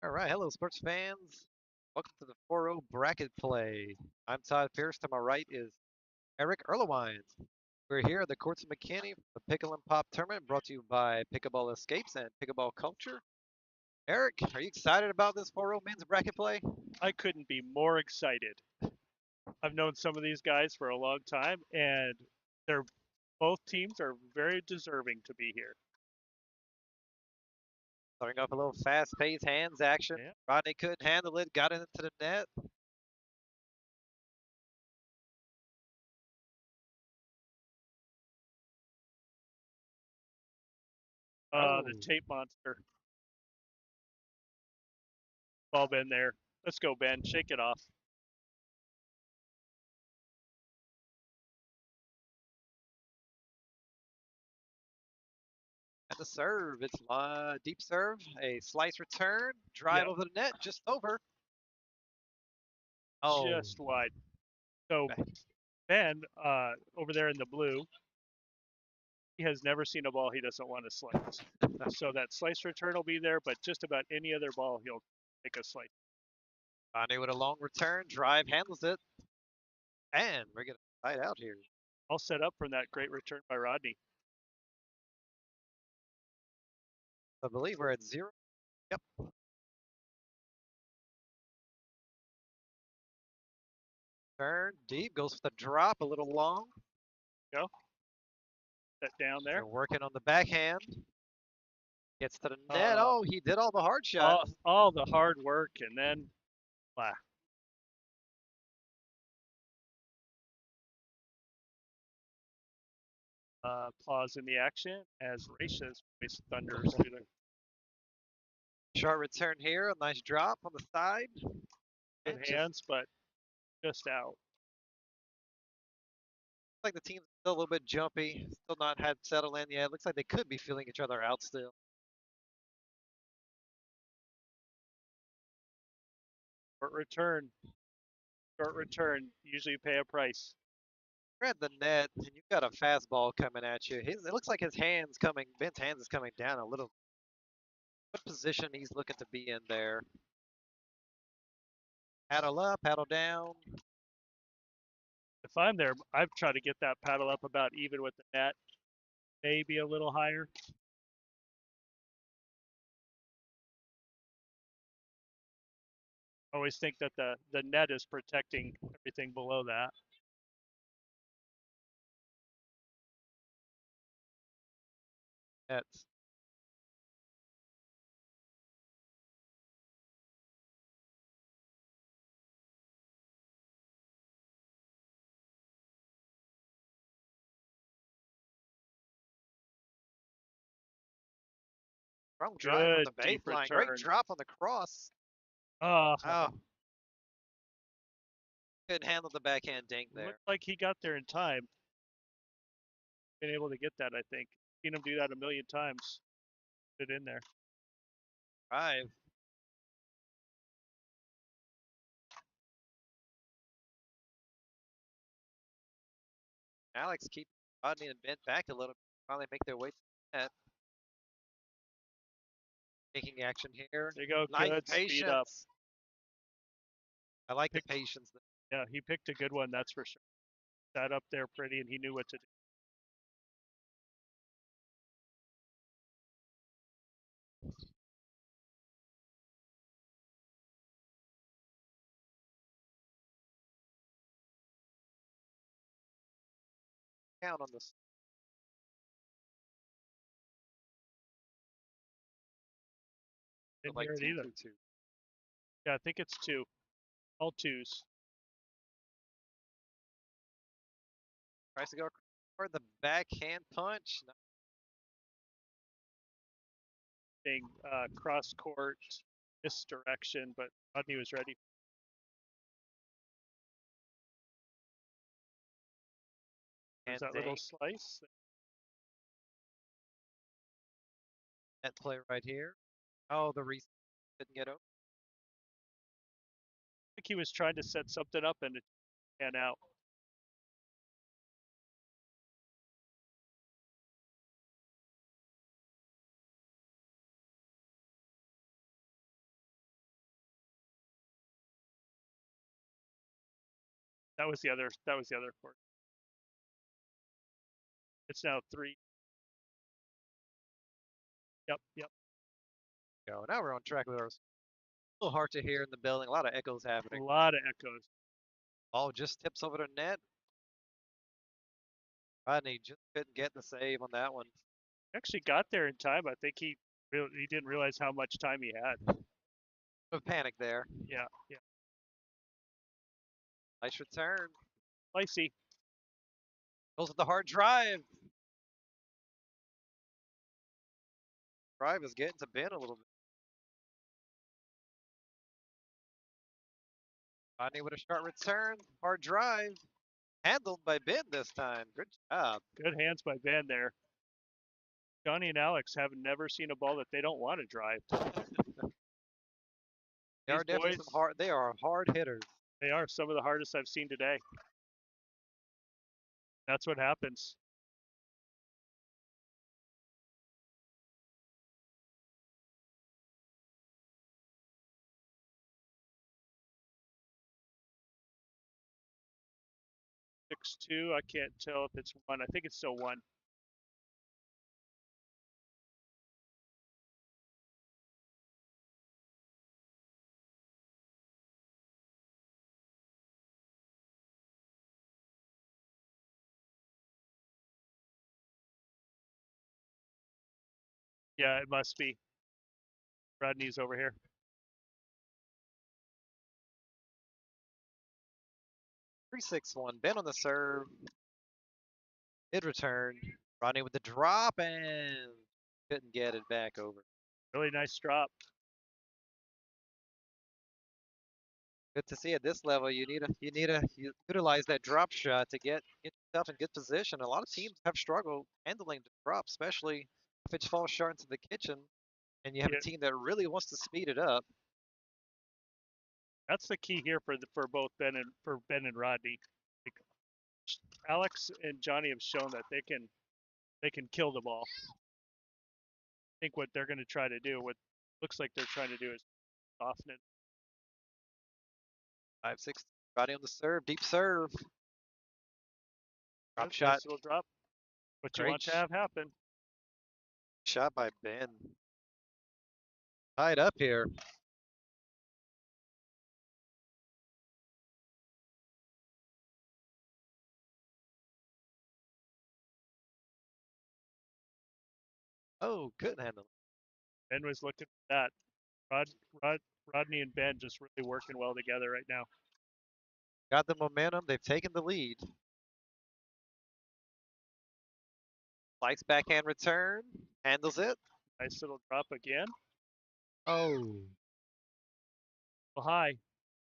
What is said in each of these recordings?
All right, hello, sports fans. Welcome to the 4-0 bracket play. I'm Todd Pierce. To my right is Eric Erlewine. We're here at the courts of McKinney for the Pickle and Pop Tournament brought to you by Pickleball Escapes and Pickleball Culture. Eric, are you excited about this 4-0 men's bracket play? I couldn't be more excited. I've known some of these guys for a long time, and they're both teams are very deserving to be here. Starting off a little fast-paced hands action. Yeah. Rodney couldn't handle it, got it into the net. The Oh, tape monster. Ball Ben there. Let's go, Ben. Shake it off. and the serve. It's deep serve, a slice return, drive Yeah, over the net, just over. Oh, just wide. So Ben, over there in the blue, he has never seen a ball he doesn't want to slice. So that slice return will be there, but just about any other ball he'll take a slice. Rodney with a long return, drive, handles it. And we're going to fight out here. All set up from that great return by Rodney. I believe we're at 0. Yep. Turn deep, goes for the drop, a little long. Go. Set down there. They're working on the backhand. Gets to the net. Uh, Oh, he did all the hard shot. all the hard work, and then blah. Applause in the action as Racia's voice thunders through the Short return here. A nice drop on the side. good And just hands, but just out. like the team's still a little bit jumpy. Still not had settled in yet. Looks like they could be feeling each other out still. Short return. Short return. Usually pay a price. We're at the net, and you've got a fastball coming at you. It looks like his hands coming. Ben's hands is coming down a little. What position he's looking to be in there? Paddle up, paddle down. If I'm there, I've tried to get that paddle up about even with the net, maybe a little higher. I always think that the net is protecting everything below that. That's strong drive from Good the deep baseline. Great return. drop on the cross. Oh, Oh, couldn't handle the backhand dink there. looked like he got there in time. Been able to get that, I think. Seen him do that a million times. Put it in there. Drive. Alex keep Rodney and Ben back a little. Finally make their way to the net. Taking action here. There you go. Nice Good speed up. patience. I like the patience. Yeah, he picked a good one, that's for sure. Sat up there pretty, and he knew what to do. Count on this. Didn't Like hear it either. 2-2-2. Yeah, I think it's two. All twos. Tries to go for the backhand punch. Being cross court, misdirection, but Rodney was ready. There's that little slice. Net play right here. Oh, the reset didn't get over. I think he was trying to set something up and it ran out. That was the other. That was the other court. It's now 3. Yep. Yep. Go. Now we're on track with ours. A little hard to hear in the building. A lot of echoes A happening. lot of echoes. Ball just tips over the net. Rodney just couldn't get the save on that one. Actually got there in time. I think he didn't realize how much time he had. A panic there. Yeah. Yeah. Nice return. Dicey. Goes with the hard drive. Drive is getting to Ben a little bit. Rodney with a short return. Hard drive. Handled by Ben this time. Good job. Good hands by Ben there. Johnny and Alex have never seen a ball that they don't want to drive. They are definitely some hard. They are hard hitters. They are some of the hardest I've seen today. That's what happens. Six two. I can't tell if it's 1. I think it's still 1. Yeah, it must be. Rodney's over here. 3-6-1. Ben on the serve. Mid return. Rodney with the drop and couldn't get it back over. Really nice drop. Good to see at this level. You need to utilize that drop shot to get yourself in good position. A lot of teams have struggled handling the drop, especially if it falls short into the kitchen, and you have Yeah, a team that really wants to speed it up. that's the key here for both Ben and Rodney. Like, Alex and Johnny have shown that they can kill the ball. I think what they're going to try to do, what looks like they're trying to do, is soften it. 5-6. Rodney on the serve, deep serve. Drop Nice shot. little drop. What you Great want to have happen. shot by Ben. Tied up here. Oh, couldn't handle it. Ben was looking at that. Rod, Rod, Rodney and Ben just really working well together right now. Got the momentum. They've taken the lead. Slice backhand return. Handles it. Nice little drop again. Oh. Well, high.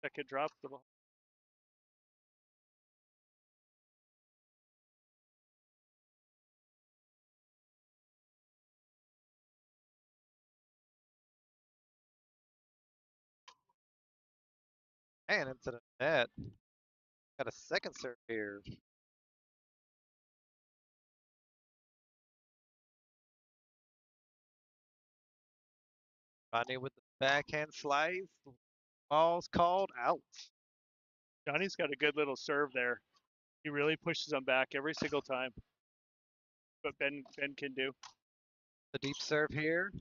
Second drop. The ball. And into the net. Got a second serve here. Rodney with the backhand slice. Ball's called out. Johnny's got a good little serve there. He really pushes them back every single time. What Ben can do. The deep serve here.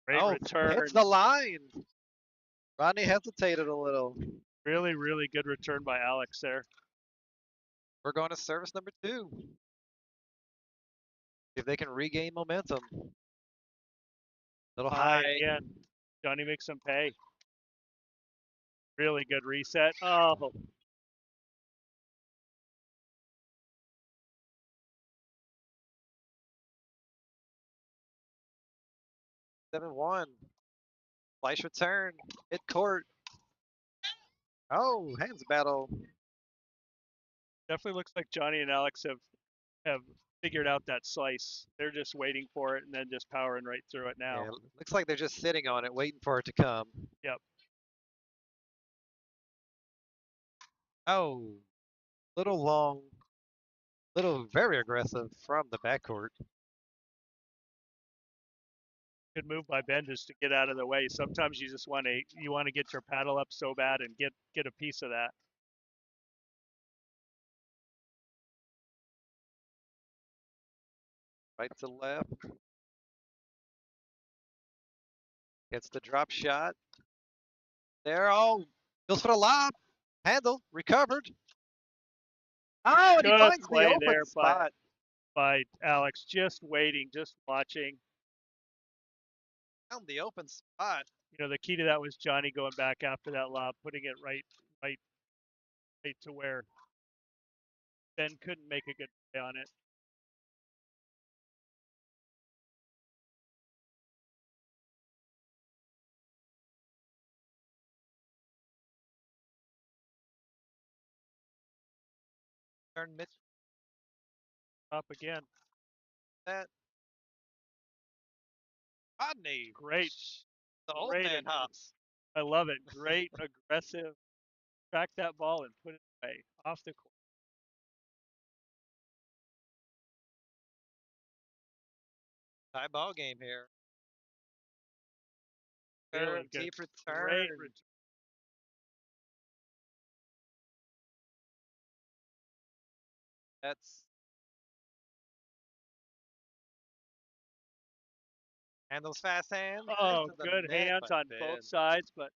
Great return. Hits the line. Rodney hesitated a little. Really, really good return by Alex there. We're going to service number 2. If they can regain momentum. Little high. Again. Johnny makes them pay. Really good reset. Oh, 7-1. Slice return. Hit court. Oh, hands battle. definitely looks like Johnny and Alex have figured out that slice. They're just waiting for it and then just powering right through it now. Yeah, looks like they're just sitting on it, waiting for it to come. Yep. Oh, little long, little very aggressive from the backcourt. Good move by Ben just to get out of the way. Sometimes you just want to get your paddle up so bad and get a piece of that. Right to left. Gets the drop shot. There, oh, goes for the lob. Handle, recovered. Oh, and he Good finds the play open there by spot. Alex, just waiting, just watching. Found the open spot. You know, the key to that was Johnny going back after that lob, putting it right to where Ben couldn't make a good play on it. Turn Mitch Up again. that. Rodney. Great, The old great. man hops. I love it. Great, aggressive. Track that ball and put it away off the court. Tie ball game here. Really good. Deep Great return. return. That's and those fast hands. Oh, Into the good net, hands but on Ben. both sides, but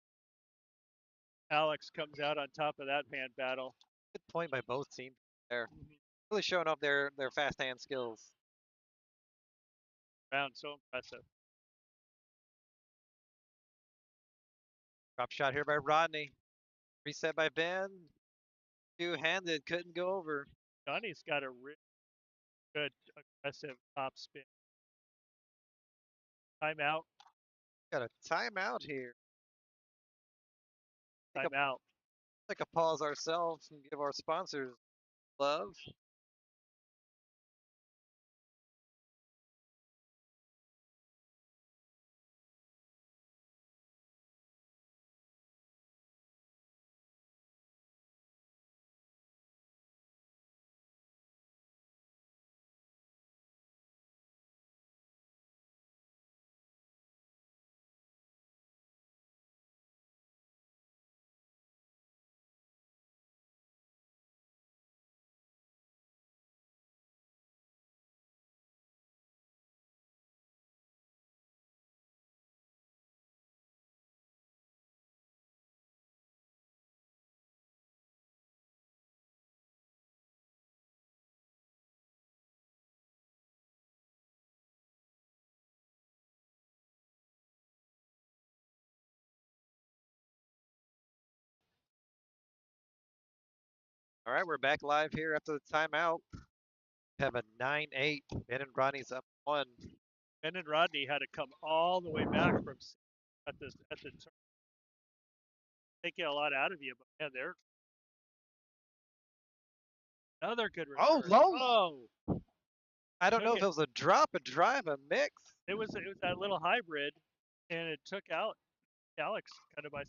Alex comes out on top of that hand battle. Good point by both teams there. Mm-hmm. Really showing off their fast hand skills. Round so impressive. Drop shot here by Rodney. Reset by Ben. Two-handed, couldn't go over. Johnny's got a really good aggressive top spin. Timeout. Got a timeout here. Timeout. Take a pause ourselves and give our sponsors love. All right, we're back live here after the timeout. We have a 9-8. Ben and Ronnie's up one. Ben and Rodney had to come all the way back from at the turn. Taking a lot out of you, but man, they're another good return. Oh, low. Oh, I don't know took if it was a drop, a drive, a mix. it was that little hybrid, and it took out Alex kind of by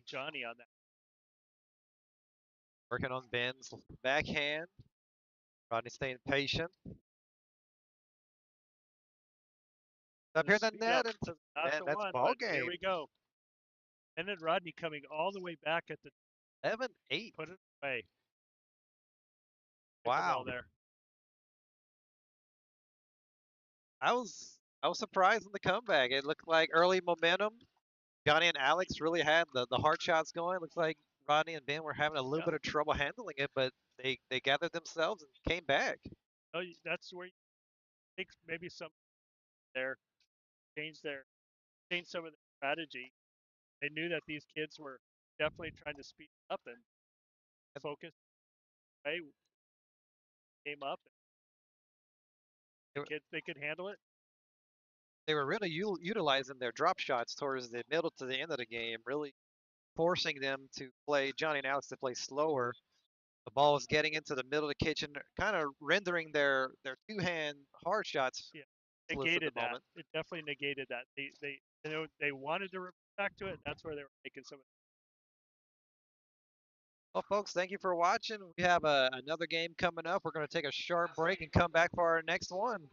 Johnny on that. Working on Ben's backhand. Rodney staying patient. Up here in the net into the Not net. the That's one, ball but here game. we go. And then Rodney coming all the way back at the 7-8. put it away. Wow. There. I was surprised in the comeback. It looked like early momentum. Johnny and Alex really had the hard shots going. Looks like Rodney and Ben were having a little bit of trouble handling it, but they gathered themselves and came back. Oh, that's where you think maybe some there change some of the strategy. They knew that these kids were definitely trying to speed up and focus. Hey, came up. They could handle it. They were really utilizing their drop shots towards the middle to the end of the game, really forcing them to play Johnny and Alex to play slower. The ball was getting into the middle of the kitchen, kind of rendering their two-hand hard shots. Yeah, negated that. It definitely negated that. They wanted to revert back to it. That's where they were making some. Well, folks, thank you for watching. We have another game coming up. We're going to take a short break and come back for our next one.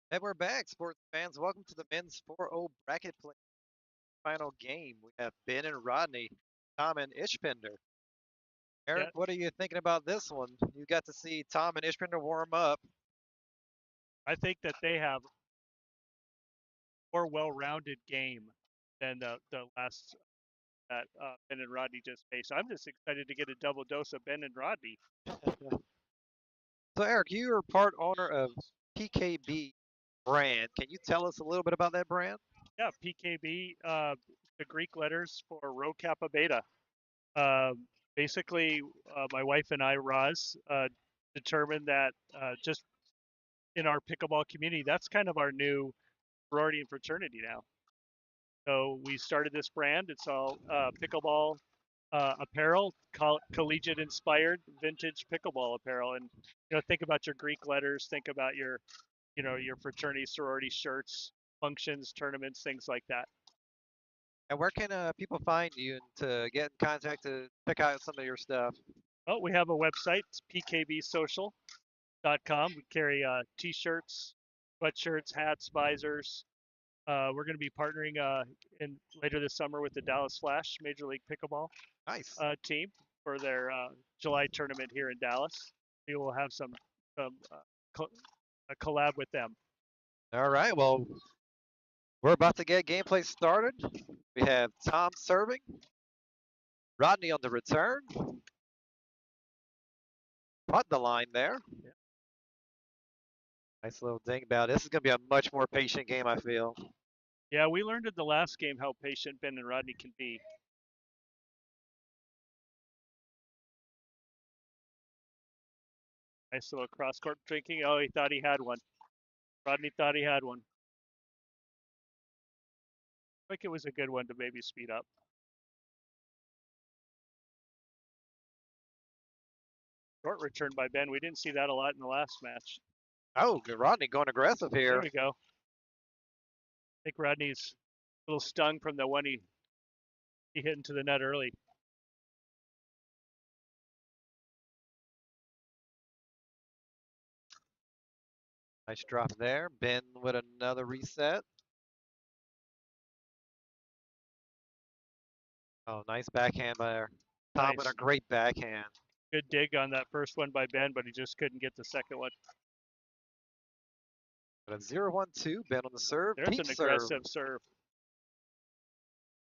And we're back, sports fans. Welcome to the men's 4-0 bracket play final game. We have Ben and Rodney, Tom and Ishpender. Yeah, Eric, what are you thinking about this one? You got to see Tom and Ishpender warm up. I think that they have more well-rounded game than the last that Ben and Rodney just faced. I'm just excited to get a double dose of Ben and Rodney. So, Eric, you are part owner of PKB brand. Can you tell us a little bit about that brand? Yeah, PKB, the Greek letters for Rho Kappa Beta. Basically, my wife and I, Roz, determined that just in our pickleball community, that's kind of our new sorority and fraternity now. So we started this brand. It's all pickleball apparel, collegiate inspired, vintage pickleball apparel. And think about your Greek letters. Think about your fraternity, sorority shirts, functions, tournaments, things like that. And where can people find you and to get in contact to check out some of your stuff? Oh, we have a website. It's pkbsocial.com. We carry t-shirts, sweatshirts, hats, visors. We're going to be partnering in later this summer with the Dallas Flash Major League Pickleball Nice. team for their July tournament here in Dallas. We will have some a collab with them. All right. Well, we're about to get gameplay started. We have Tom serving, Rodney on the return. Caught the line there. Yeah. Nice little ding about. This is going to be a much more patient game, I feel. Yeah, we learned in the last game how patient Ben and Rodney can be. Nice little cross court drinking. Oh, he thought he had one. Rodney thought he had one. I think it was a good one to maybe speed up. Short return by Ben. We didn't see that a lot in the last match. Oh, Rodney going aggressive There here. we go. I think Rodney's a little stung from the one he hit into the net early. Nice drop there. Ben with another reset. Oh, nice backhand by Tom with Nice. a great backhand. Good dig on that first one by Ben, but he just couldn't get the second one. Got a 0-1-2. Ben on the serve. There's Deep an serve. aggressive serve.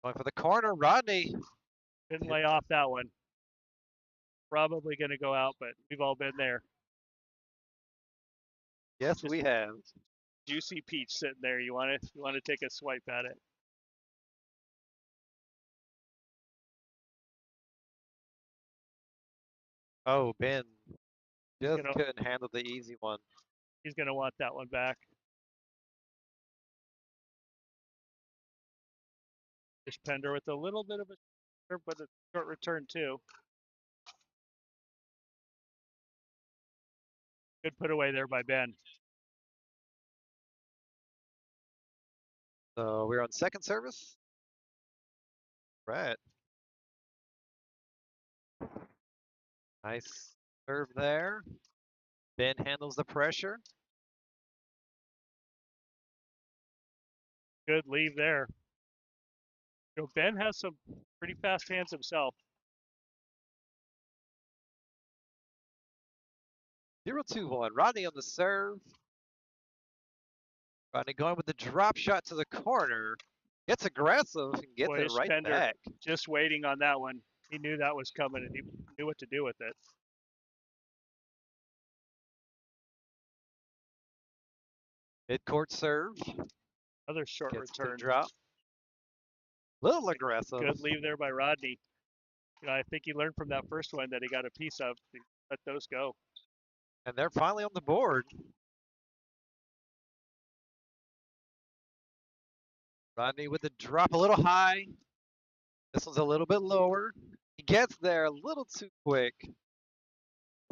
Going for the corner. Rodney. Didn't lay off that one. Probably going to go out, but we've all been there. Yes, Just we have. juicy peach sitting there. You want to take a swipe at it. Oh, Ben just Gonna, couldn't handle the easy one. he's going to want that one back. Just Pender with a little bit of a serve, but a short return too. Good put away there by Ben. So we're on second service. Right. Nice serve there. Ben handles the pressure. Good leave there. Ben has some pretty fast hands himself. 0-2-1. Rodney on the serve. Rodney going with the drop shot to the corner. Gets aggressive and gets Boy, it right Pender back. just waiting on that one. He knew that was coming and he knew what to do with it. Mid-court serve. Another short Gets to the return. drop. Little aggressive. Good leave there by Rodney. I think he learned from that first one that he got a piece of. Let those go. And they're finally on the board. Rodney with the drop a little high. This one's a little bit lower. He gets there a little too quick.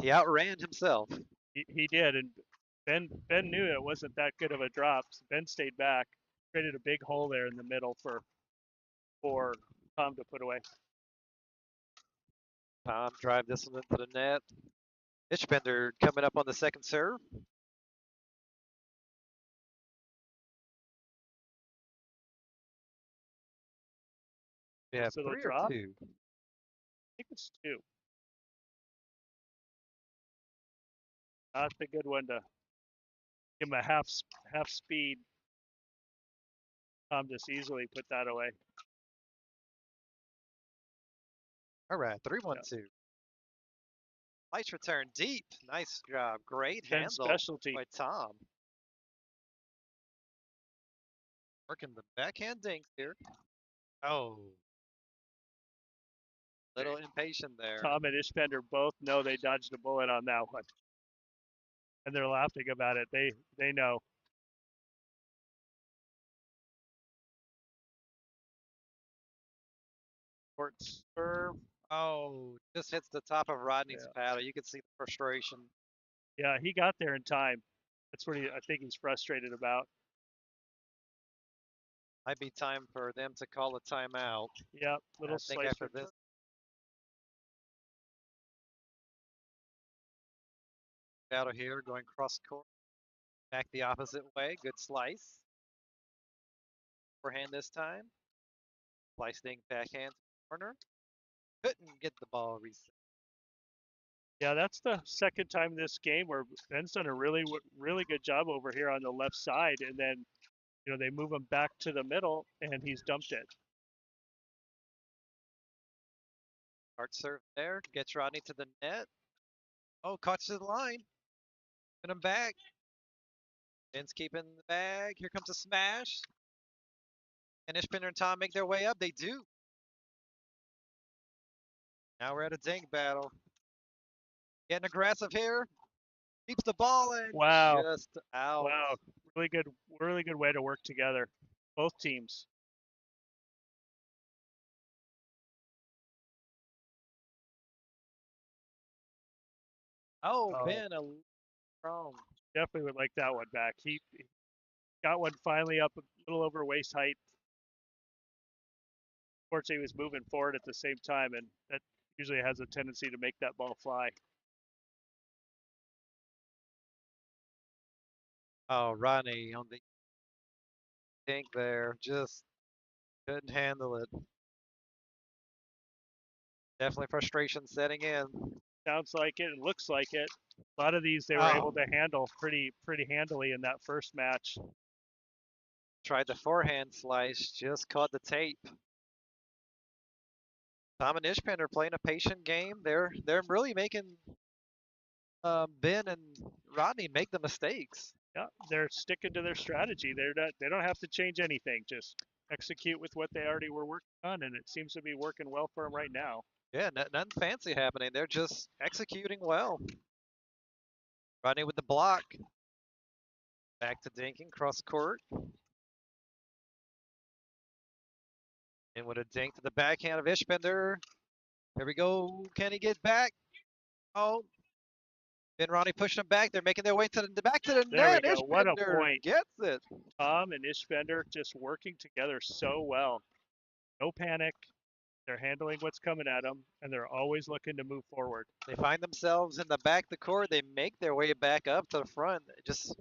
He outran himself. He did, and Ben knew it wasn't that good of a drop. So Ben stayed back, created a big hole there in the middle for Tom to put away. Tom drive this one into the net. Ishbender coming up on the second serve. We have So it'll 3 or drop. 2. I think it's 2. Not the good one to give him a half speed. Tom just easily put that away. All right, 3-1-2. Yeah. Nice return deep. Nice job. Great Ben's handle specialty. by Tom. Working the backhand dinks here. Oh, little impatient there. Tom and Ishbender both know they dodged a bullet on that one, and they're laughing about it. They know. Court serve. Oh, just hits the top of Rodney's Yeah. paddle. You can see the frustration. Yeah, he got there in time. That's what I think he's frustrated about. Might be time for them to call a timeout. Yeah, little I think slice after return. this. Battle here, going cross court. Back the opposite way. Good slice. Forehand this time. Slicing backhand corner. Couldn't get the ball reset. Yeah, that's the second time this game where Ben's done a really good job over here on the left side, and then they move him back to the middle, and he's dumped it. Hard serve there. Gets Rodney to the net. Oh, caught to the line. Put him back. Ben's keeping the bag. Here comes a smash. And Ishbender and Tom make their way up. They do. Now we're at a dink battle. Getting aggressive here. Keeps the ball in. Wow. Just out. Wow. Really good way to work together. Both teams. Oh, Ben, a wrong. Definitely would like that one back. He got one finally up a little over waist height. Fortunately, he was moving forward at the same time, and that usually has a tendency to make that ball fly. Oh, Rodney on the dink there. Just couldn't handle it. Definitely frustration setting in. Sounds like it and looks like it. A lot of these they were able to handle pretty handily in that first match. Tried the forehand slice, just caught the tape. Tom and Ishbender playing a patient game. They're really making Ben and Rodney make the mistakes. Yeah, they're sticking to their strategy. They don't have to change anything. Just execute with what they already were working on, and it seems to be working well for them right now. Yeah, nothing fancy happening. They're just executing well. Rodney with the block. Back to dinking, cross court. And with a dink to the backhand of Ishbender. Here we go. Can he get back? Oh. Ben Ronnie pushing them back. They're making their way to the back to the There net. we go. What a Ishbender point. gets it. Tom and Ishbender just working together so well. No panic. They're handling what's coming at them, and they're always looking to move forward. They find themselves in the back of the court. They make their way back up to the front just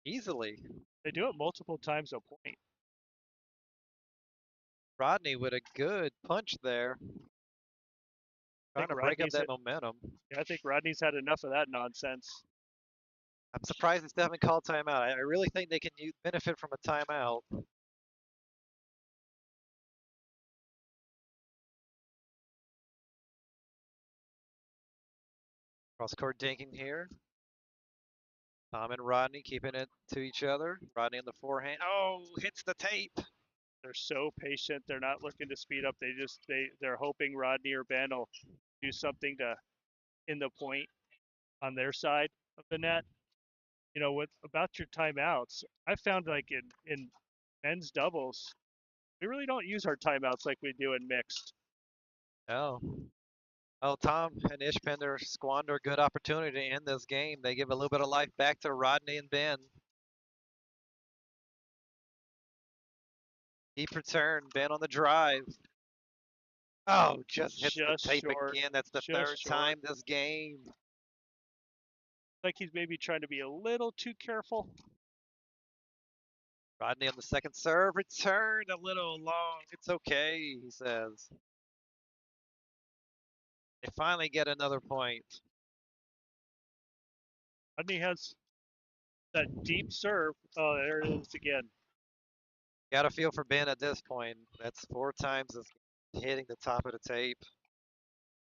easily. They do it multiple times a point. Rodney with a good punch there. Trying to break up that momentum. Yeah, I think Rodney's had enough of that nonsense. I'm surprised they still haven't called timeout. I really think they can benefit from a timeout. Cross court dinking here. Tom and Rodney keeping it to each other. Rodney on the forehand. Oh, hits the tape. They're so patient. They're not looking to speed up. They're hoping Rodney or Ben will do something to in the point on their side of the net. What about your timeouts? I found like in men's doubles, we really don't use our timeouts like we do in mixed. Oh. Oh, Tom and Ishbender squander a good opportunity to end this game. They give a little bit of life back to Rodney and Ben. Deep return, Ben on the drive. Oh, just hits the tape short, again. That's the third time this game. Like he's maybe trying to be a little too careful. Rodney on the second serve. Return a little long. It's okay, he says. They finally get another point. Rodney has that deep serve. Oh, there it is again. Got a feel for Ben at this point. That's 4 times hitting the top of the tape.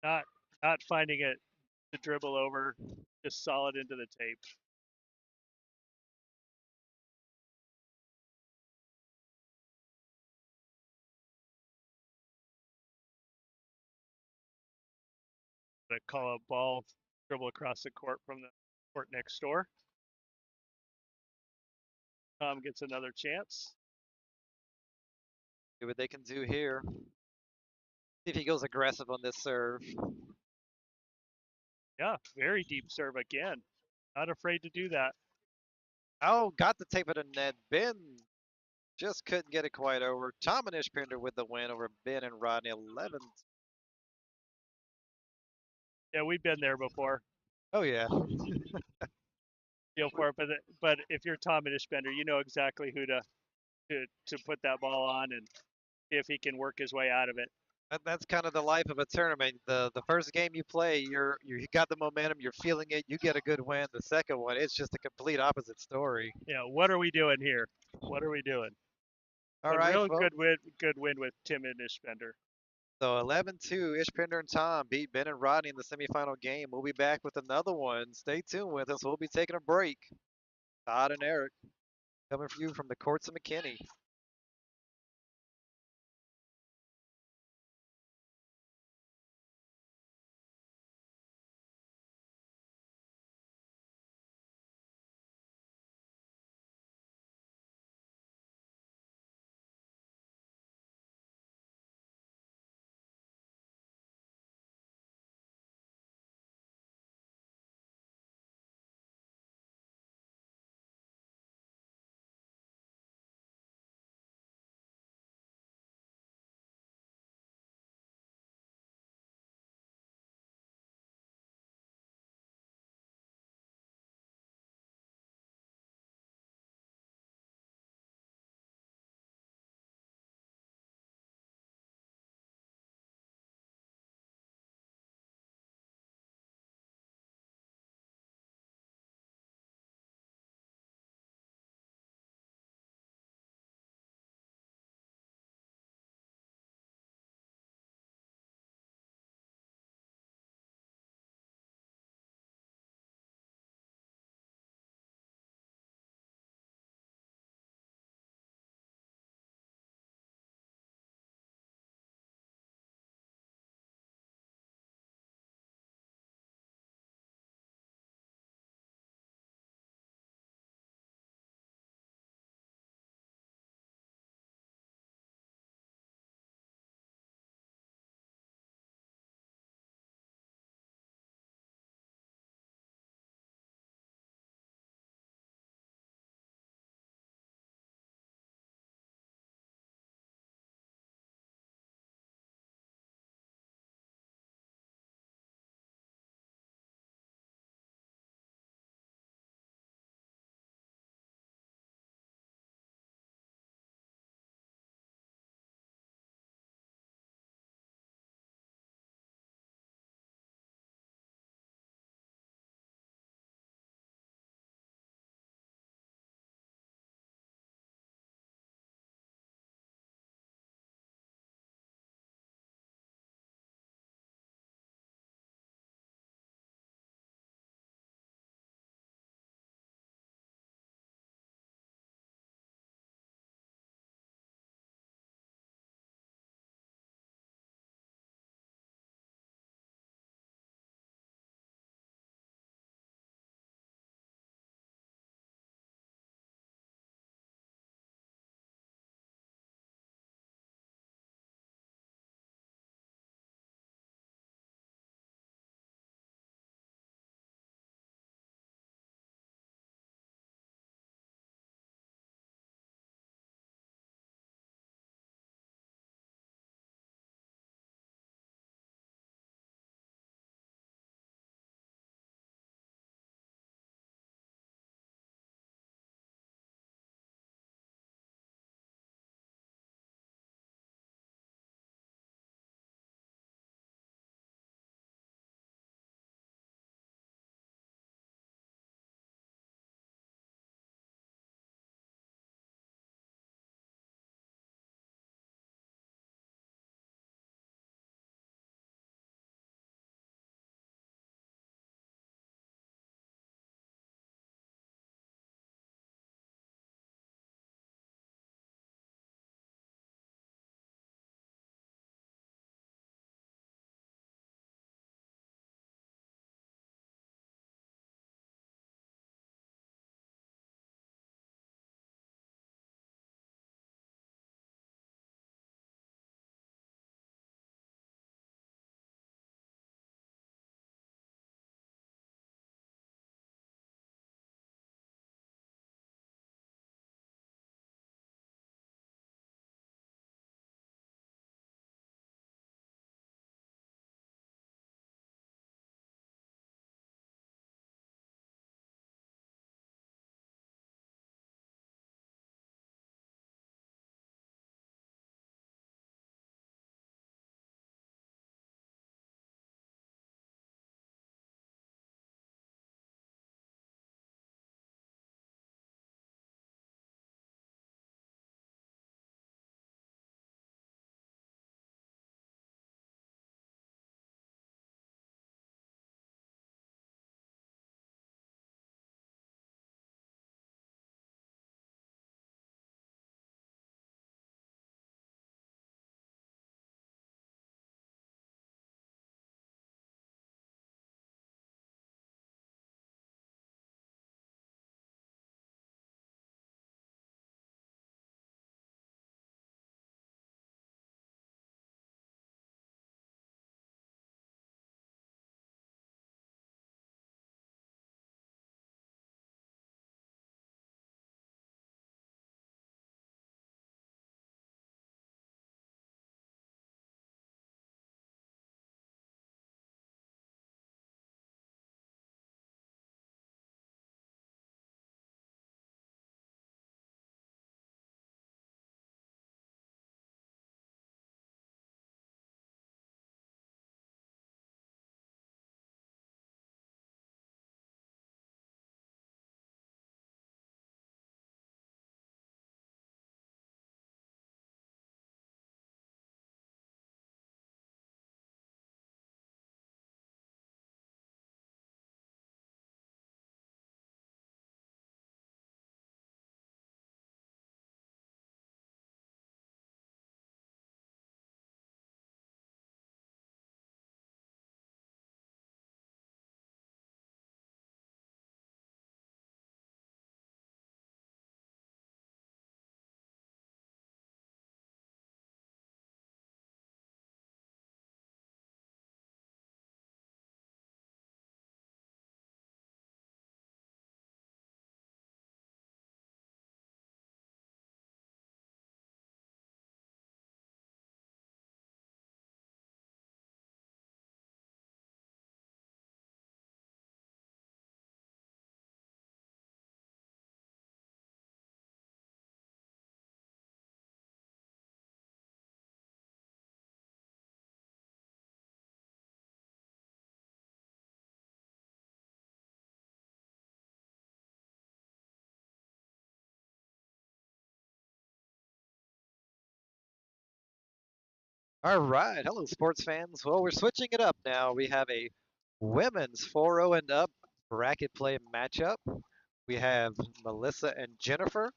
Not not finding it to dribble over, just solid into the tape. To call a ball dribble across the court from the court next door. Tom gets another chance. See what they can do here. See if he goes aggressive on this serve. Yeah, very deep serve again. Not afraid to do that. Oh, got the tape of the net. Ben just couldn't get it quite over. Tom and Ishpinder with the win over Ben and Rodney. 11. Yeah, we've been there before. Oh, yeah. Feel for it, but if you're Tom Ishbender, you know exactly who to put that ball on and see if he can work his way out of it. That's kind of the life of a tournament. The first game you play, you got the momentum, you're feeling it, you get a good win. The second one, it's just a complete opposite story. Yeah, what are we doing here? What are we doing? All But right, real folks. good win with Tim and Ishbender. So 11-2, Ishpinder and Tom beat Ben and Rodney in the semifinal game. We'll be back with another one. Stay tuned with us. We'll be taking a break. Todd and Eric coming for you from the courts of McKinney. All right, hello sports fans. Well, we're switching it up now. We have a women's 4-0 and up bracket play matchup. We have Melissa and Jennifer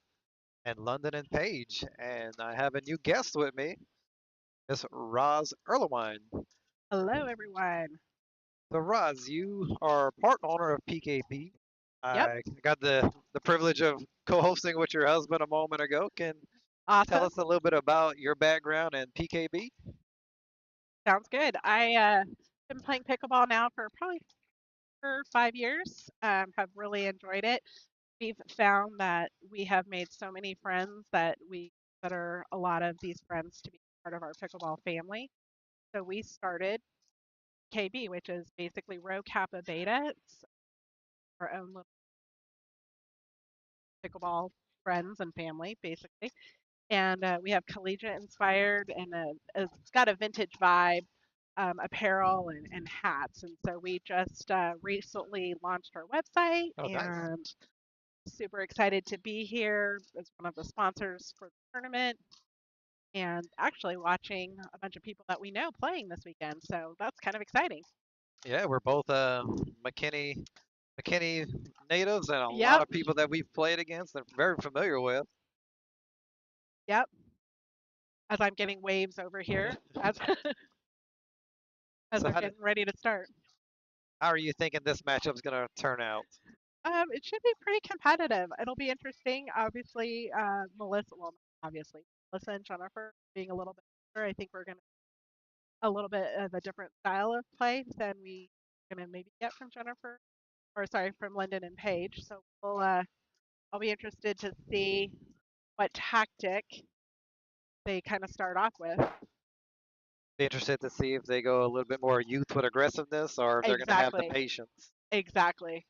and London and Paige. And I have a new guest with me, Miss Roz Erlewine. Hello, everyone. So Roz, you are part owner of PKP. Yep, I got the privilege of co-hosting with your husband a moment ago. Can tell awesome. us a little bit about your background and PKB? Sounds good. I been playing pickleball now for probably for 5 years. Have really enjoyed it. We've found that we have made so many friends that we consider a lot of these friends to be part of our pickleball family. So we started KB, which is basically Rho Kappa Beta. It's our own little pickleball friends and family, basically. And we have collegiate inspired and it's got a vintage vibe, apparel and hats. And so we just recently launched our website Oh, nice. and super excited to be here as one of the sponsors for the tournament and actually watching a bunch of people that we know playing this weekend. So that's kind of exciting. Yeah, we're both McKinney natives and a lot Yep, of people that we've played against and very familiar with. yep. As I'm getting waves over here as as So they're getting ready to start. how are you thinking this matchup's gonna turn out? It should be pretty competitive. It'll be interesting. Obviously, Melissa, well, not obviously, Melissa and Jennifer being a little bit better. I think we're going to a little bit of a different style of play than we going to maybe get from Jennifer, or sorry, from Lyndon and Paige. So I'll be interested to see what tactic they kind of start off with. Be interested to see if they go a little bit more youth with aggressiveness or if they're gonna have the Exactly, patience. exactly.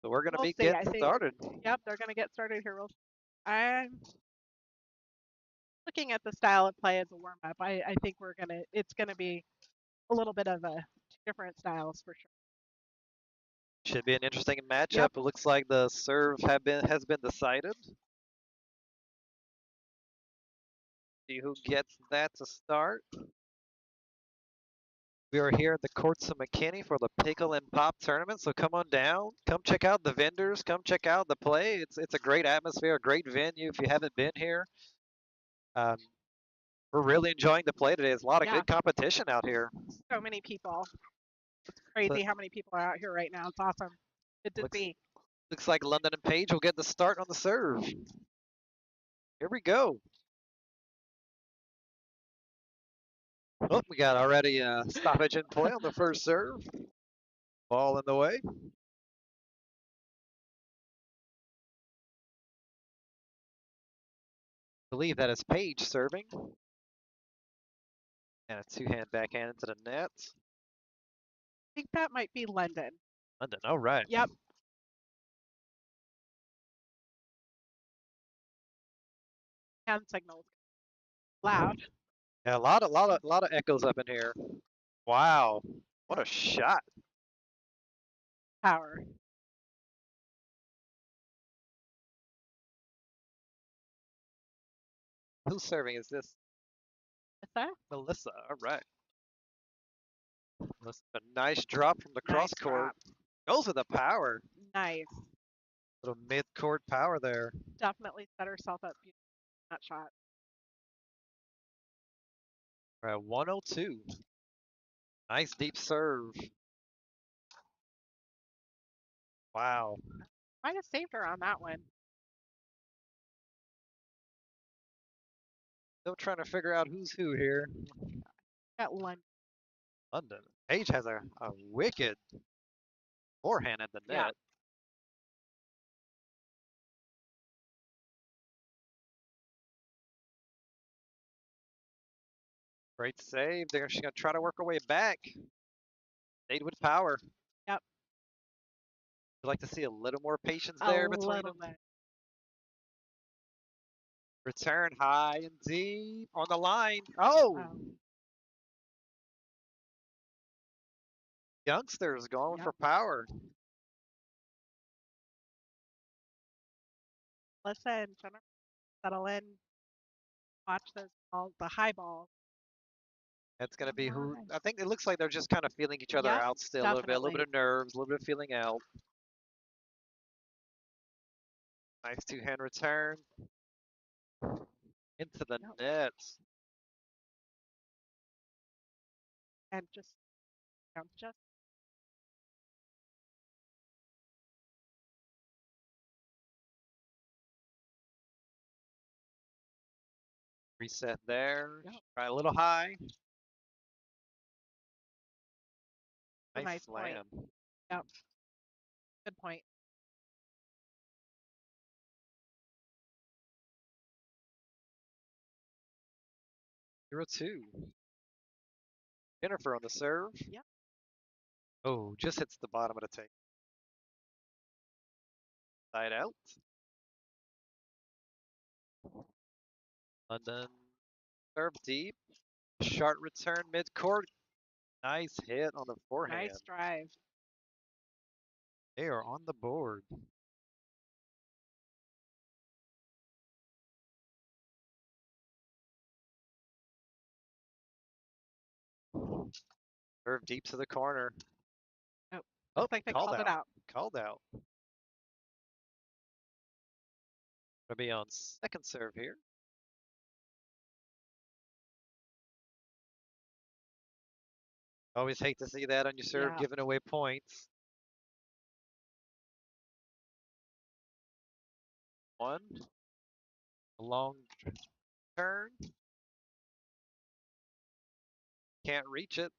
So we're gonna We'll be see. getting I think, started. yep, they're going to get started here. I'm looking at the style of play as a warm up. I think it's gonna be a little bit of a different styles for sure. Should be an interesting matchup. Yep. It looks like the serve has been decided. See who gets that to start. We are here at the courts of McKinney for the Pickle and Pop Tournament. So come on down, come check out the vendors, come check out the play. It's a great atmosphere, a great venue. If you haven't been here, um, we're really enjoying the play today. There's a lot of Yeah. good competition out here. So many people. It's So crazy how many people are out here right now. It's awesome. Good to looks see. looks like London and Page will get the start on the serve. Here we go. Oh, we got already a stoppage in play on the first serve. Ball in the way. I believe that is Page serving. And a two-hand backhand into the net. I think that might be London. London, all right. Yep. Hand signals loud. Yeah, a lot of echoes up in here. Wow, what a shot! Power. Who's serving? Is this Is that Melissa? All right. Melissa, a nice drop from the nice cross court. drop? Goes with the power. Nice. Little mid-court power there. Definitely set herself up beautifully in that shot. All right, 102. Nice deep serve. Wow. Might have saved her on that one. Still trying to figure out who's who here. Got London. London. Page has a wicked forehand at the Yeah. net. Great save. She's going to try to work her way back. Stayed with power. Yep. I'd like to see a little more patience A there between little them. bit. Return high and deep on the line. Oh, Um, youngsters going yep. for power. Melissa and Jennifer settle in. Watch those balls, the high balls. That's going to be who. Nice. I think it looks like they're just kind of feeling each other Yep, out still a little bit definitely. of nerves, a little bit of feeling out. Nice two-hand return into the Yep. net. And just Reset there. Yep. Try a little high. a Nice nice point. slam. Yep. Good point. 0-2. Jennifer on the serve. Yep. Oh, just hits the bottom of the tank. Side out. London serve deep. Sharp return mid-court. Nice hit on the forehand. Nice drive. They are on the board. Serve deep to the corner. Oh, Oh, looks like they called it out. Called out. Gonna be on second serve here. Always hate to see that on your serve, Yeah. giving away points. One. A long turn. Can't reach it.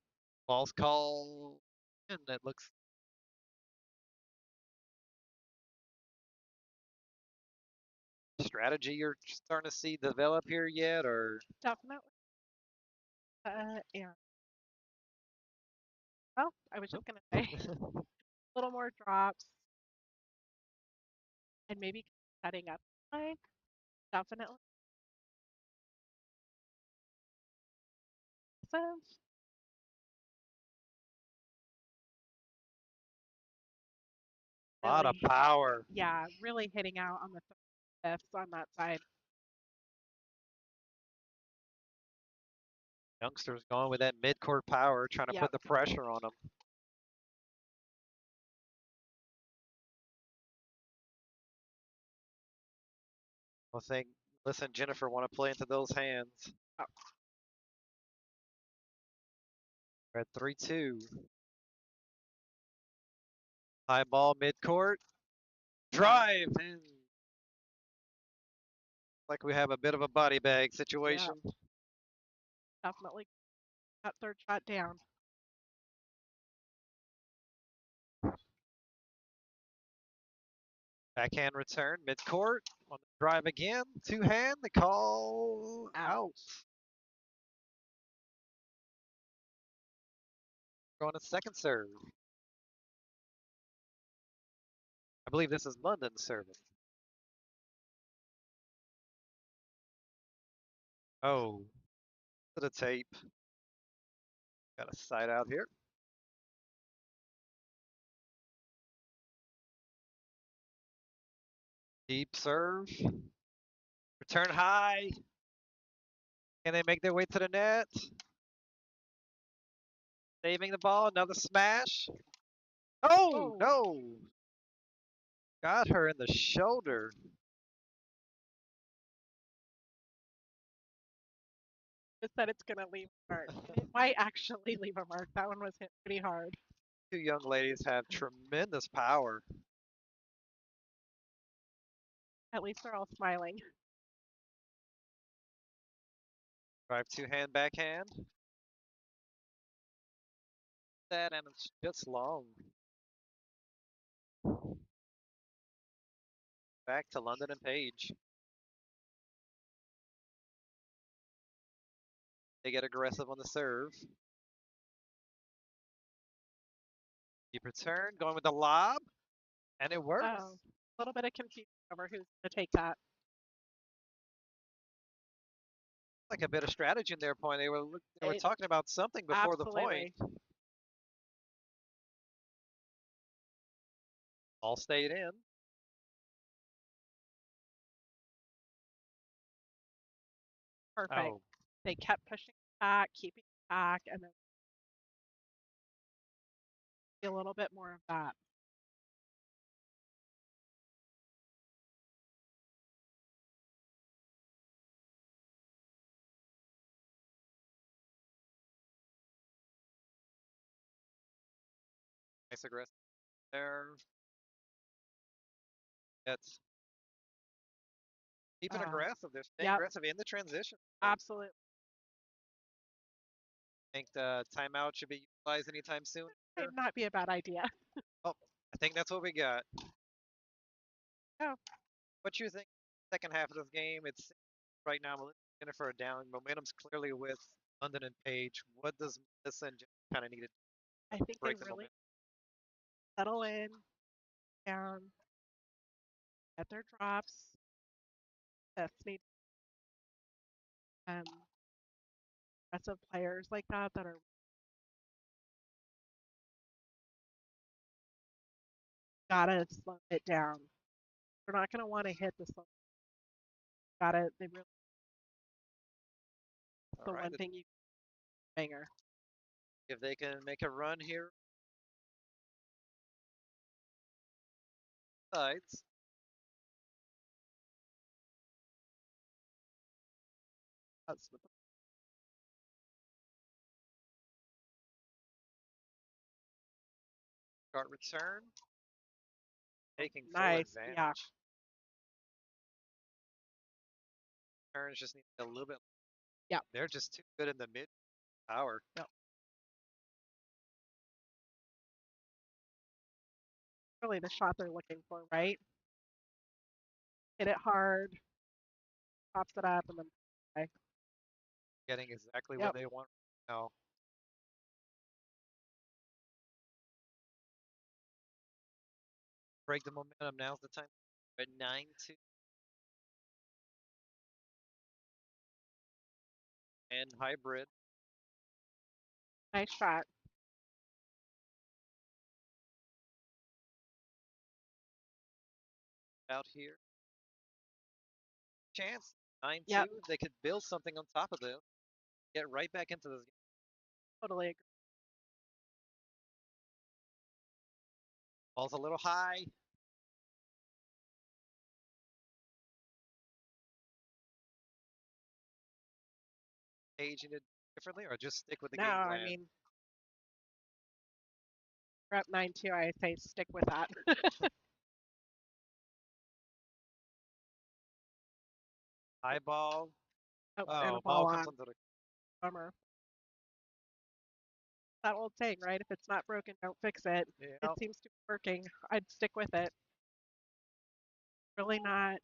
Ball's call. And that looks strategy you're starting to see develop here yet, or Definitely. Yeah. Well, I was just gonna say a little more drops and maybe setting up like definitely. So a lot of really, power. yeah, really hitting out on the fifths on that side. Youngsters going with that mid-court power, trying to Yep. put the pressure on them. I think, listen, Jennifer, want to play into those hands. Oh, We're at 3-2. High ball mid-court. Drive in. Like we have a bit of a body bag yeah, situation. definitely that third shot down. Backhand return mid-court. On the drive again. Two-hand. The call out. Going to second serve. I believe this is London serving. Oh, to the tape. Got a side out here. Deep serve. Return high. Can they make their way to the net? Saving the ball. Another smash. Oh, Oh, no. Got her in the shoulder. just said it's gonna leave a mark. It might actually leave a mark. That one was hit pretty hard. Two young ladies have tremendous power. At least they're all smiling. Drive two-hand backhand. That and it's just long. Back to London and Page. They get aggressive on the serve. Deep return, going with the lob, and it works. Oh, a little bit of confusion over who's gonna take that. Like a bit of strategy in their point. They were It, talking about something before the point. absolutely. All stayed in. Perfect. Oh, They kept pushing back, keeping back, and then see a little bit more of that. Nice aggressive there. That's keeping Uh, aggressive. They're staying yep, aggressive in the transition. absolutely. Think the timeout should be utilized anytime soon Might here? not be a bad idea. Oh, I think that's what we got. Oh, What you think? Second half of this game, it's right now Jennifer are down. Momentum's clearly with London and Page. What does Melissa and Jennifer kind of need to I think they break the really momentum? settle in, down, get their drops. That's need aggressive players like that are gotta slow it down. They're not gonna want to hit the slow. Gotta. They really. All The right, one thing you banger. if they can make a run here, sides. That's the Start return, taking full nice. Yeah, advantage. Turns just need a little bit. yeah, They're just too good in the mid power. yeah. Really the shot they're looking for, right? Hit it hard, pops it up, and then okay. Getting exactly what Yep, they want now. Break the momentum. Now's the time. At 9-2 and hybrid nice shot. out here. Chance 9-2. Yep, They could build something on top of this. Get right back into this game. totally agree. Ball's a little high. Aging it differently, or just stick with the No, game I plan. mean we're up 9-2. I say stick with that. High ball. Oh, and a Oh, ball ball comes on. onto the. Bummer. That old saying, right? If it's not broken, don't fix it. It Yeah, seems to be working. I'd stick with it. Really not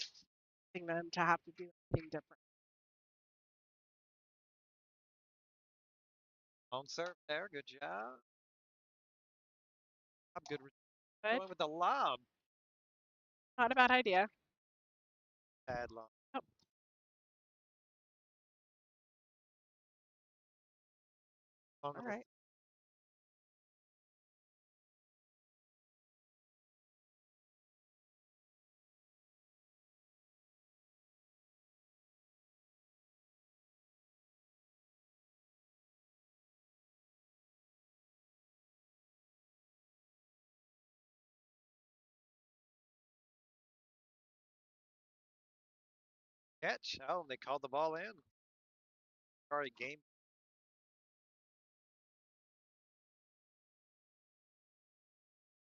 asking them to have to do anything different. long serve there. Good job. I'm good. But Going with the lob. not a bad idea. Bad lob. Oh, Long all on the right. catch. Oh, they called the ball in. Sorry, game.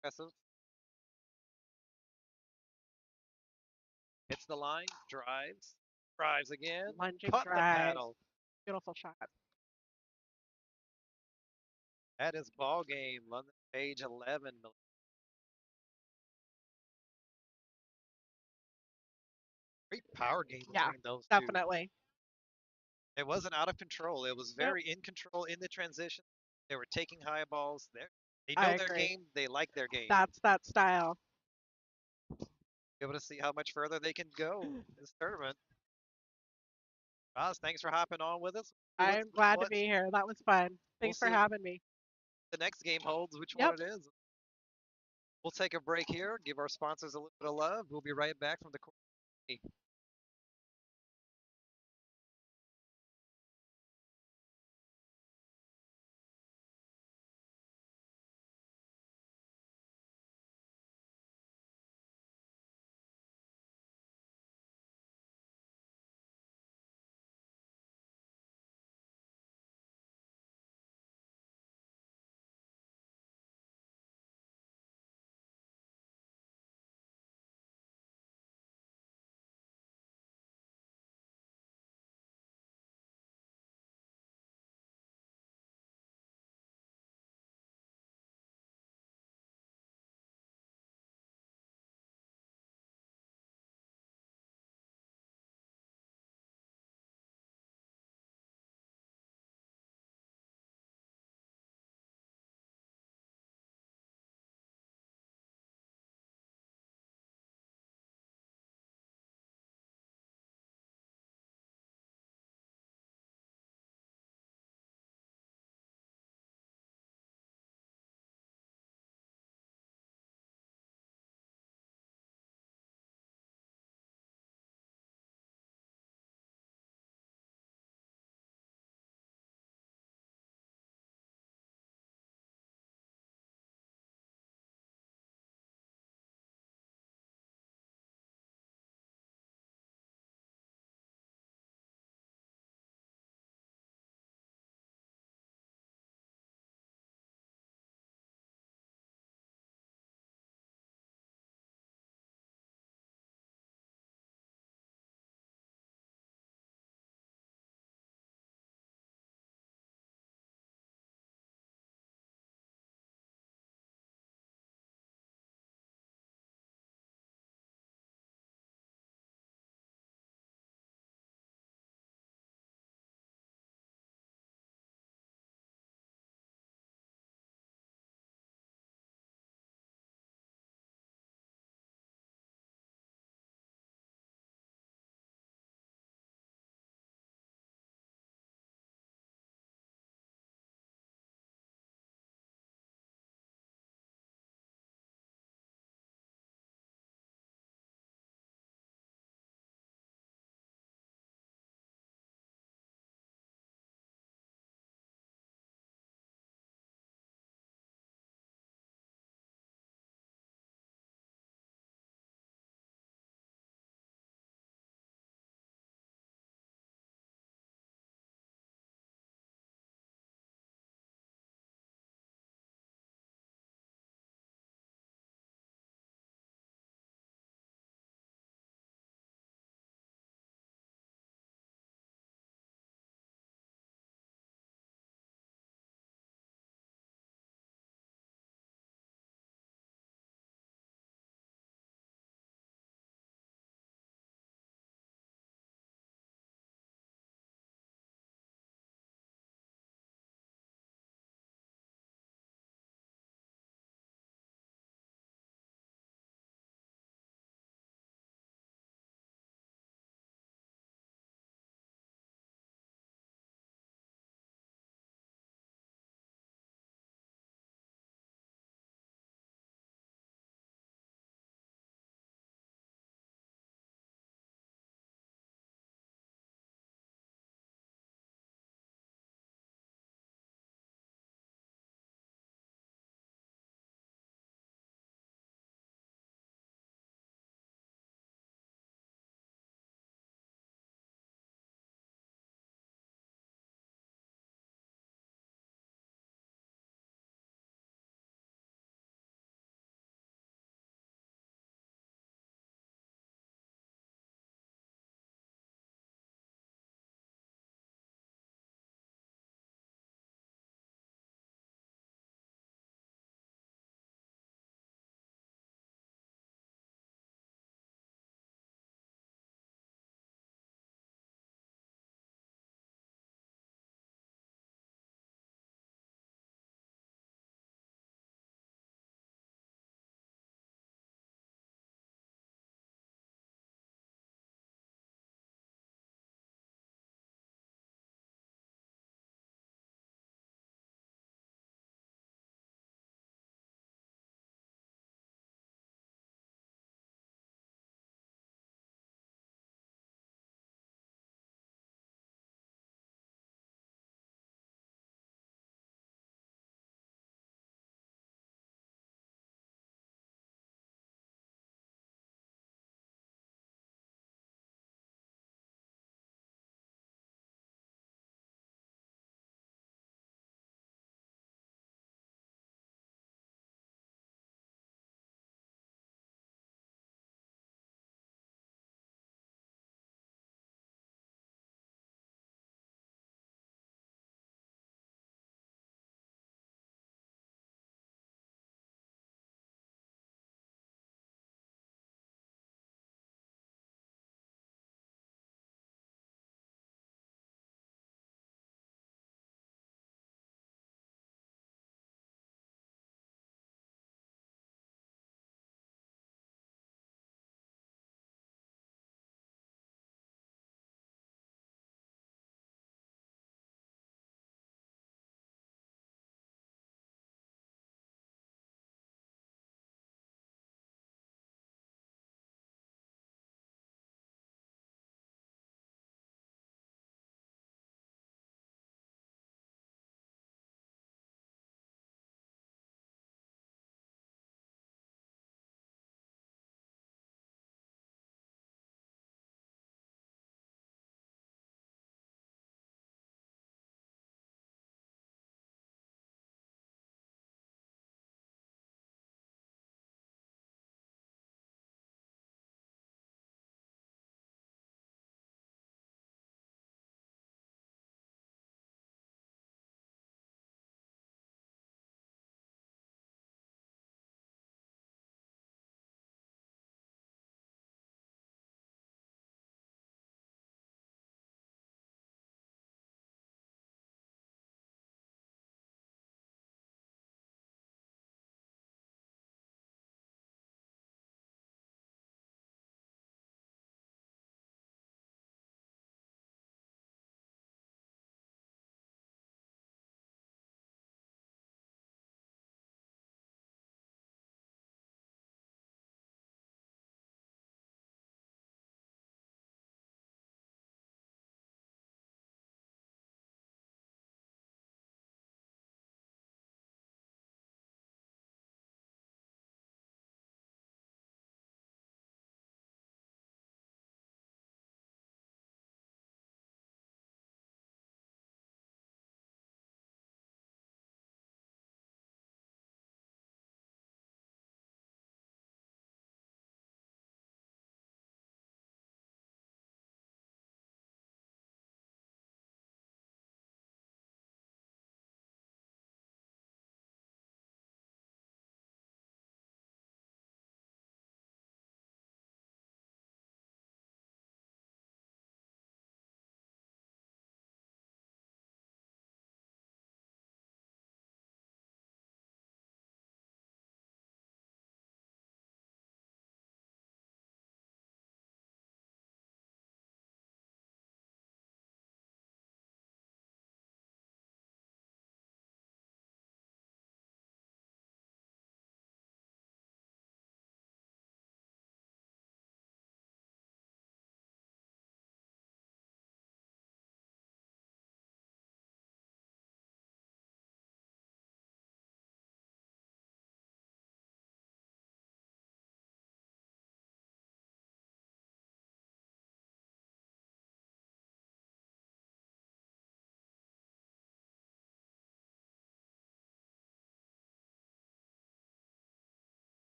Aggressive. Hits the line. Drives. Drives again. Lunging Caught the drive. paddle. Beautiful shot. That is ball game. London Page 11. Great power game Yeah, between those two. definitely. It wasn't out of control. It was Nope. very in control in the transition. They were taking high balls. They I know their agree. game. They like their game. That's that style. Be able to see how much further they can go in this tournament. Roz, thanks for hopping on with us. See I'm glad to what be here. That was fun. we'll Thanks for see what having me. the next game holds, which one Yep. it is. We'll take a break here, give our sponsors a little bit of love. We'll be right back from the court.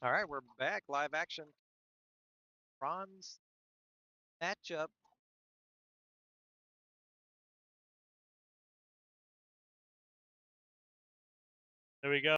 All right, we're back. Live action. Bronze matchup. There we go.